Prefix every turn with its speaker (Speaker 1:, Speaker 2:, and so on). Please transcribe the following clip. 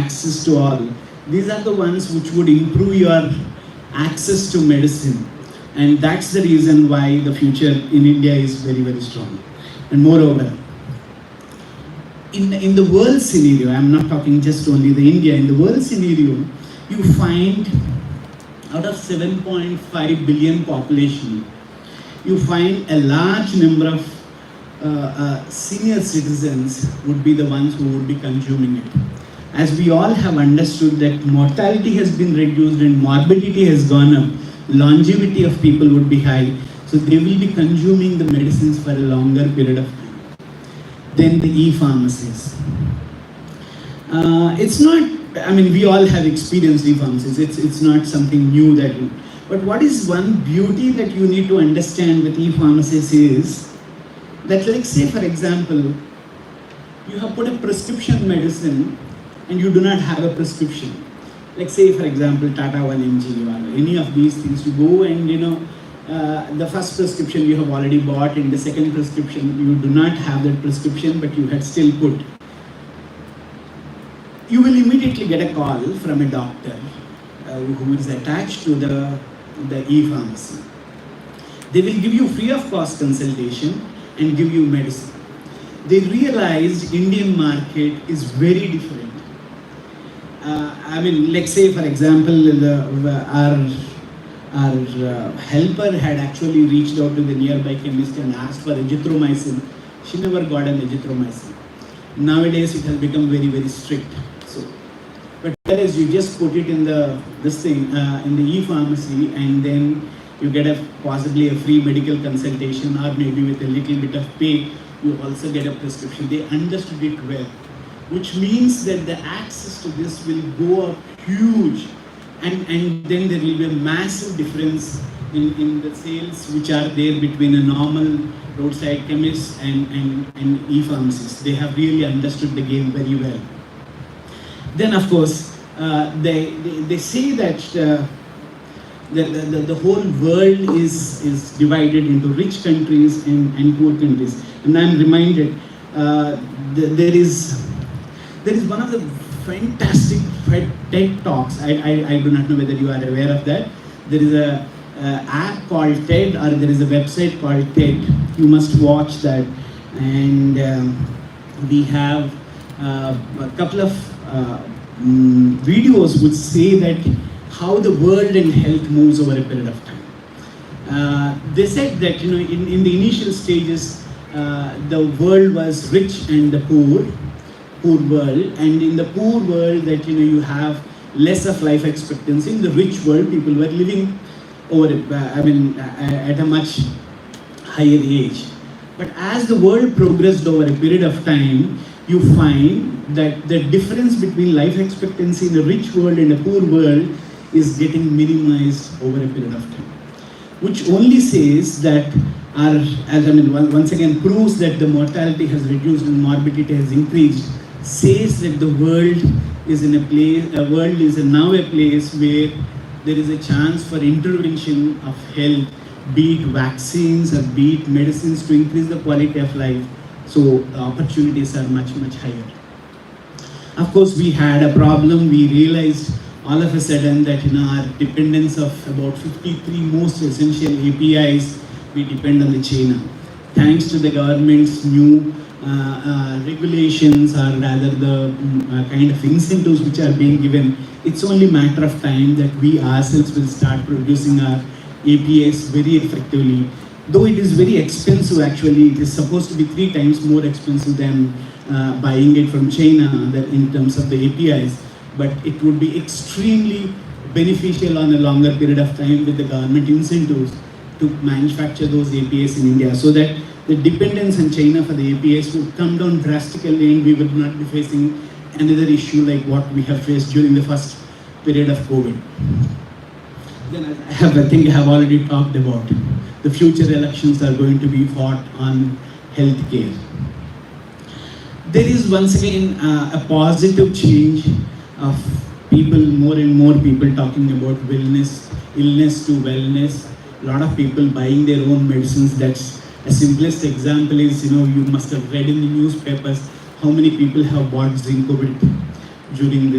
Speaker 1: access to all, these are the ones which would improve your access to medicine. And that's the reason why the future in India is very, very strong. And moreover, in the world scenario, I'm not talking just only the India, in the world scenario, you find out of 7.5 billion population, you find a large number of senior citizens would be the ones who would be consuming it. As we all have understood that mortality has been reduced and morbidity has gone up, longevity of people would be high, so they will be consuming the medicines for a longer period of time. Then the e-pharmacies. It's not, I mean, we all have experienced e-pharmacies. It's not something new that we, but what is one beauty that you need to understand with e-pharmacies is that, like say for example, you have put a prescription medicine and you do not have a prescription. Like say for example, Tata 1mg or any of these things, you go and the first prescription you have already bought, and the second prescription you do not have that prescription but you had still put. You will immediately get a call from a doctor who is attached to the e-pharmacy. They will give you free of cost consultation and give you medicine. They realized Indian market is very different. I mean, like say for example, our helper had actually reached out to the nearby chemist and asked for azithromycin. She never got an azithromycin. Nowadays it has become very, very strict. So, but whereas you just put it in the in the e-pharmacy, and then you get possibly a free medical consultation, or maybe with a little bit of pay, you also get a prescription. They understood it well, which means that the access to this will go up huge, and then there will be a massive difference in the sales which are there between a normal roadside chemist and e-pharmacists. They have really understood the game very well. Then of course, they say that the whole world is divided into rich countries and poor countries. And I'm reminded, there is one of the fantastic TED Talks. I do not know whether you are aware of that. There is a app called TED, or there is a website called TED. You must watch that. And we have a couple of videos which say that how the world and health moves over a period of time. They said that in the initial stages, the world was rich and the poor world, and in the poor world that you have less of life expectancy. In the rich world, people were living over at a much higher age. But as the world progressed over a period of time, you find that the difference between life expectancy in a rich world and a poor world is getting minimized over a period of time, which only says that once again proves that the mortality has reduced and morbidity has increased, says that the world is now a place where there is a chance for intervention of health, be it vaccines or be it medicines, to increase the quality of life. So the opportunities are much, much higher. Of course, we had a problem. We realized all of a sudden that our dependence of about 53 most essential APIs, we depend on the China. Thanks to the government's new regulations, or rather the kind of incentives which are being given, it's only a matter of time that we ourselves will start producing our APIs very effectively. Though it is very expensive, actually, it is supposed to be 3 times more expensive than buying it from China in terms of the APIs, but it would be extremely beneficial on a longer period of time with the government incentives to manufacture those APIs in India, so that the dependence on China for the APIs would come down drastically, and we would not be facing another issue like what we have faced during the first period of COVID. Then I think I have already talked about the future elections are going to be fought on healthcare. There is once again a positive change of people, more and more people talking about wellness, illness to wellness. A lot of people buying their own medicines. That's a simplest example is, you must have read in the newspapers how many people have bought Zincobit during this.